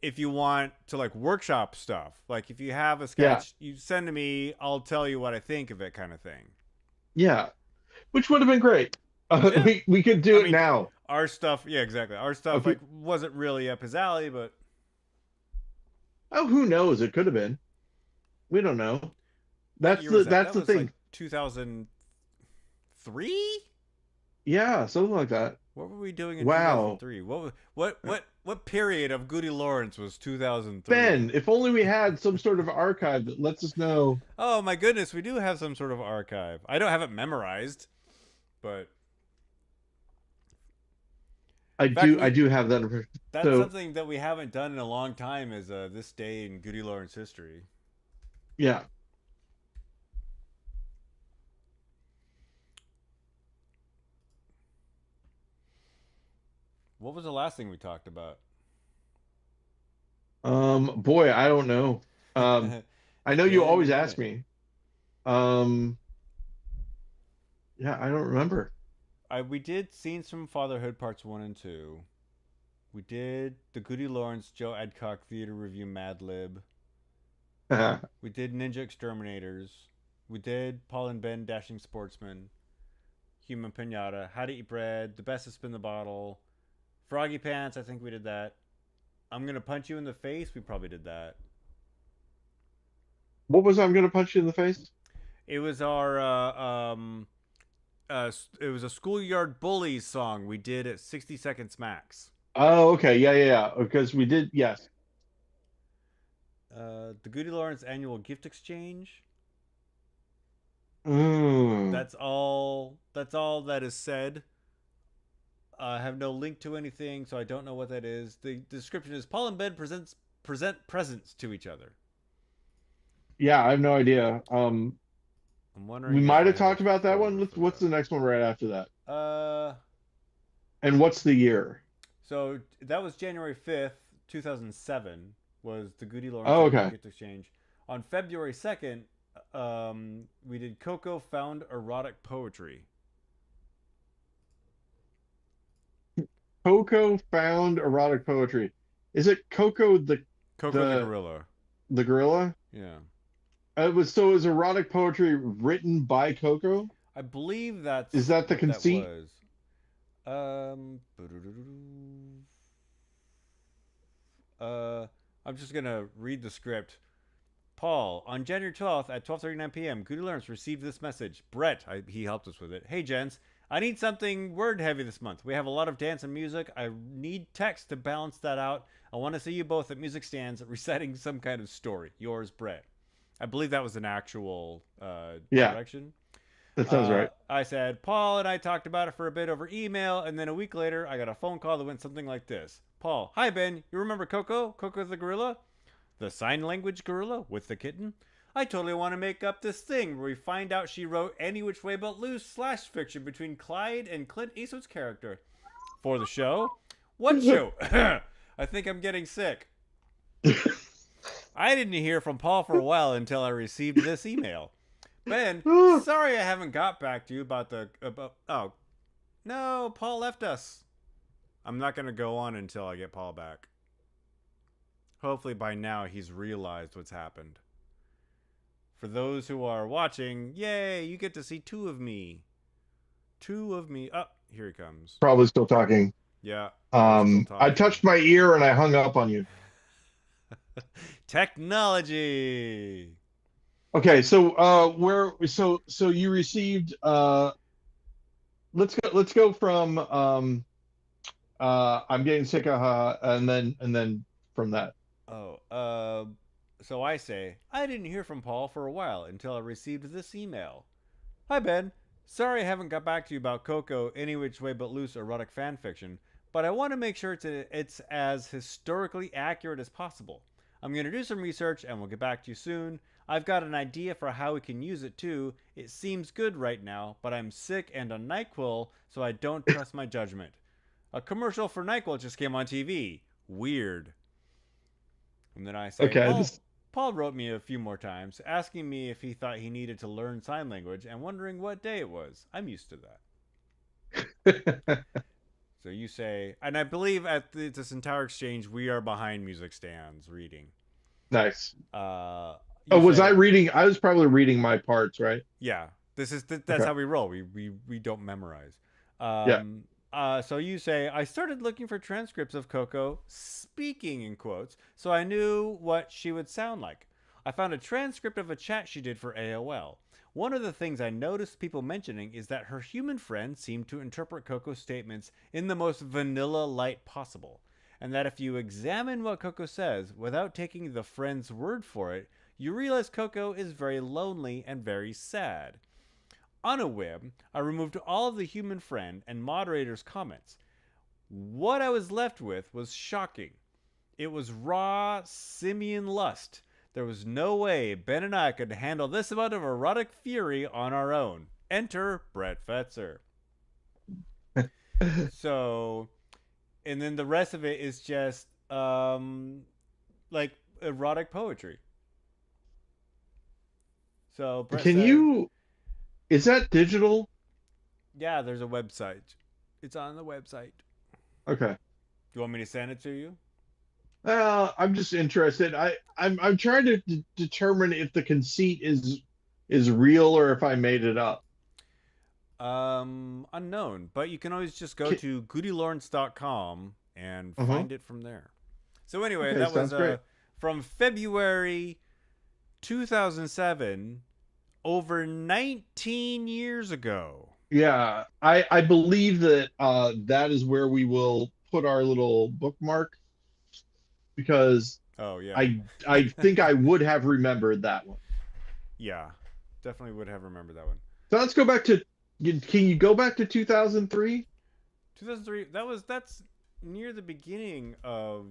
if you want to like workshop stuff, like if you have a yeah, sketch, you send to me, I'll tell you what I think of it, kind of thing. yeah, which would have been great. Yeah, We could do I it mean, now. our stuff, yeah, exactly. Our stuff Okay. like wasn't really up his alley, but Oh, who knows? It could have been. We don't know. what year was that? That's That the was like thing. 2003. Yeah, something like that. What were we doing in Wow. 2003? What period of GudeLaurance was 2003? Ben, if only we had some sort of archive that lets us know. Oh my goodness, we do have some sort of archive. I don't have it memorized, but in fact, I we do have that. that's So, something that we haven't done in a long time. Is this day in GudeLaurance history? yeah. What was the last thing we talked about? Boy, I don't know. Um, I know It's you been a always ask minute. me. Um, yeah, I don't remember. We did scenes from Fatherhood parts 1 and 2. We did the GudeLaurance Joe Adcock Theater Review Mad Lib. We did Ninja Exterminators. We did Paul and Ben Dashing Sportsman. Human Pinata. How to Eat Bread. The Best to Spin the Bottle. Froggy Pants. I think we did that. I'm gonna punch you in the face. We probably did that. What was I'm gonna punch you in the face? It was our it was a schoolyard bullies song we did at 60 seconds max. Oh, okay. Yeah, yeah, yeah. Because we did, yes. The GudeLaurance annual gift exchange. Mm. That's all. That's all that is said. I have no link to anything, so I don't know what that is. The description is Paul and Ben present presents to each other. Yeah, I have no idea. I'm We wondering if might I have have a talked about that one. folder for What's the next one right after that? that. And what's the year? So that was January 5th, 2007. Was the GudeLaurance Oh, annual okay. gift exchange on February 2nd? We did Coco found erotic poetry. Coco found erotic poetry. Is it Coco Coco the the gorilla. the gorilla? Yeah, It was erotic poetry written by Coco? I believe Is that's that the what that conceit? was. Uh, I'm just gonna read the script. Paul, on January 12th at 12:39 p.m., GudeLaurance received this message. Brett, he helped us with it. Hey, gents, I need something word heavy this month. We have a lot of dance and music. I need text to balance that out. I want to see you both at music stands reciting some kind of story. Yours, Brett. I believe that was an actual Yeah, direction. that sounds right. I said, Paul and I talked about it for a bit over email, and then a week later, I got a phone call that went something like this. Paul, hi, Ben. You remember Coco? Coco the gorilla? The sign language gorilla with the kitten? I totally want to make up this thing where we find out she wrote Any Which Way But Loose slash fiction between Clyde and Clint Eastwood's character. For the show? What show? I think I'm getting sick. I didn't hear from Paul for a while until I received this email. Ben, sorry I haven't got back to you about oh, no, Paul left us. I'm not going to go on until I get Paul back. Hopefully by now he's realized what's happened. For those who are watching, yay, you get to see two of me. Two of me. Oh, here he comes. Probably still talking. Yeah, probably still I talking. touched my ear and I hung up on you. Technology. Okay, so so you received let's go from I'm getting sick and then from that. Oh, so I say, I didn't hear from Paul for a while until I received this email. Hi, Ben. Sorry I haven't got back to you about Coco Any Which Way But Loose erotic fan fiction, but I want to make sure it's as historically accurate as possible. I'm going to do some research and we'll get back to you soon. I've got an idea for how we can use it too. It seems good right now, but I'm sick and on NyQuil, so I don't trust my judgment. A commercial for NyQuil just came on TV. Weird. And then I say, Okay, Paul wrote me a few more times, asking me if he thought he needed to learn sign language and wondering what day it was. I'm used to that. So you say, and I believe at this entire exchange, we are behind music stands reading. nice. Oh, You was I say, reading? I was probably reading my parts, right? yeah, that's Okay. how we roll. We don't memorize. Yeah. So you say, I started looking for transcripts of Coco speaking in quotes, so I knew what she would sound like. I found a transcript of a chat she did for AOL. One of the things I noticed people mentioning is that her human friend seemed to interpret Coco's statements in the most vanilla light possible, and that if you examine what Coco says without taking the friend's word for it, you realize Coco is very lonely and very sad. On a whim, I removed all of the human friend and moderator's comments. What I was left with was shocking. It was raw simian lust. There was no way Ben and I could handle this amount of erotic fury on our own. Enter Brett Fetzer. So, and then the rest of it is just like erotic poetry. So Brett Can said, you? Is that digital? "Yeah, there's a website. It's on the website. Okay. Do you want me to send it to you?" I'm just interested. I'm trying to determine if the conceit is real or if I made it up. Unknown, but you can always just go Ki- to GudeLaurance.com and uh-huh. find it from there. So anyway, Okay, that was sounds great. from February 2007, over 19 years ago. Yeah, I believe that that is where we will put our little bookmark because Oh yeah. I think I would have remembered that one. Yeah. Definitely would have remembered that one. So let's go back to can you go back to 2003? 2003, that's near the beginning of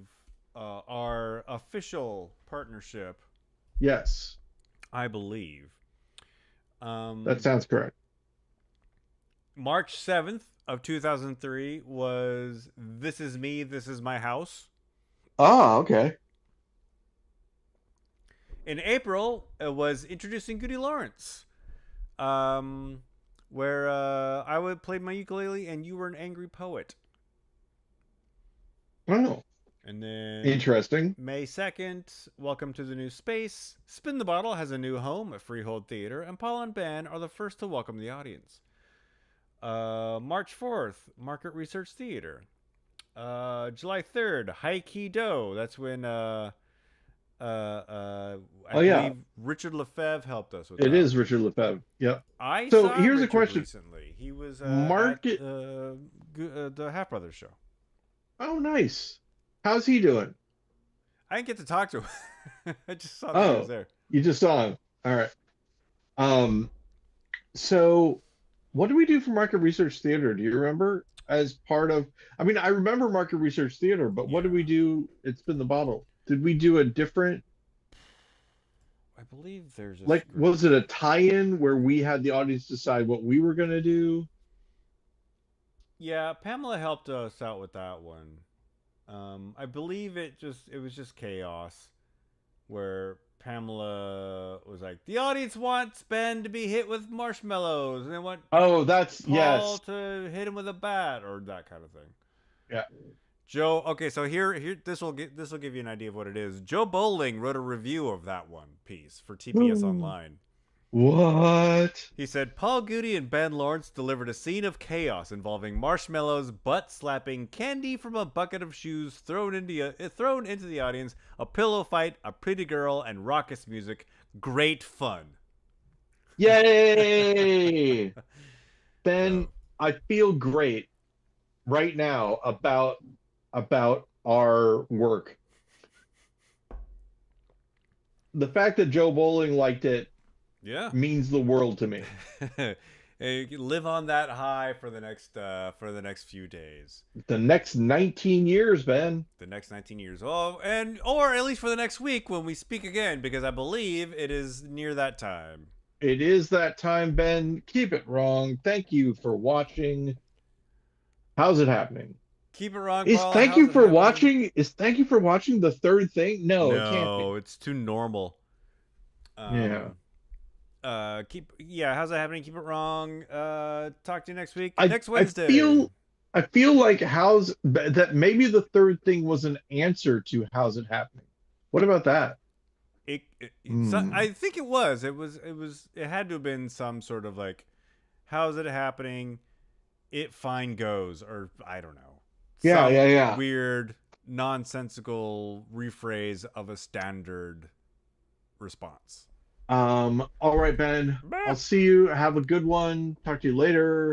our official partnership, Yes, I believe. that Um, sounds correct. March 7th of 2003 was This Is Me, This Is My House. Oh, okay. In April, it was Introducing GudeLaurance, um, where I would play my ukulele and you were an angry poet. Oh, And then interesting. May 2nd, Welcome to the New Space. Spin the Bottle has a new home at Freehold Theater, and Paul and Ben are the first to welcome the audience. March 4th, Market Research Theater. July 3rd, High Key Do. That's when I Oh yeah, believe Richard Lefebvre helped us with it that is one. Richard Lefebvre. Yep. I So saw here's a Richard question. recently. He was at Market. the Half Brothers show. Oh, nice. How's he doing? I didn't get to talk to him. I just saw that he was Oh, there. you just saw him. All right. Um, so what do we do for Market Research Theater? Do you remember as part of, I mean, I remember Market Research Theater, but what Yeah, did we do? It's been the bottle. Did we do a different, I believe there's a like, script. was it a tie-in where we had the audience decide what we were going to do? Yeah, Pamela helped us out with that one. I believe it was just chaos where Pamela was like, the audience wants Ben to be hit with marshmallows, and they want Oh, that's, Paul yes. to hit him with a bat or that kind of thing. Yeah. Joe, okay, so here this will give you an idea of what it is. Joe Bowling wrote a review of that one piece for TPS Online. What? He said Paul Goody and Ben Lawrence delivered a scene of chaos involving marshmallows, butt slapping, candy from a bucket of shoes thrown into the audience, a pillow fight, a pretty girl, and raucous music. Great fun. Yay! Ben, So I feel great right now about our work. The fact that Joe Bowling liked it yeah. means the world to me. Hey, you can live on that high for the next few days. The next 19 years, Ben. The next 19 years. Oh, and or at least for the next week when we speak again, because I believe it is near that time. It is that time, Ben. Keep it wrong. Thank you for watching. How's it happening? Keep it wrong, Is Paul. thank How's you it for happening? watching? Is thank you for watching the third thing? No, it can't be. No, it's too normal. Yeah. Um, how's that happening? Keep it wrong. Talk to you next week. I Next I Wednesday. feel I feel like how's that maybe the third thing was an answer to how's it happening. What about that? I Hmm. think it was. It had to have been some sort of like, how's it happening? it fine goes, or I don't know, Yeah, some yeah, yeah. weird nonsensical rephrase of a standard response. All right, Ben. I'll Bah. see you. Have a good one. Talk to you later.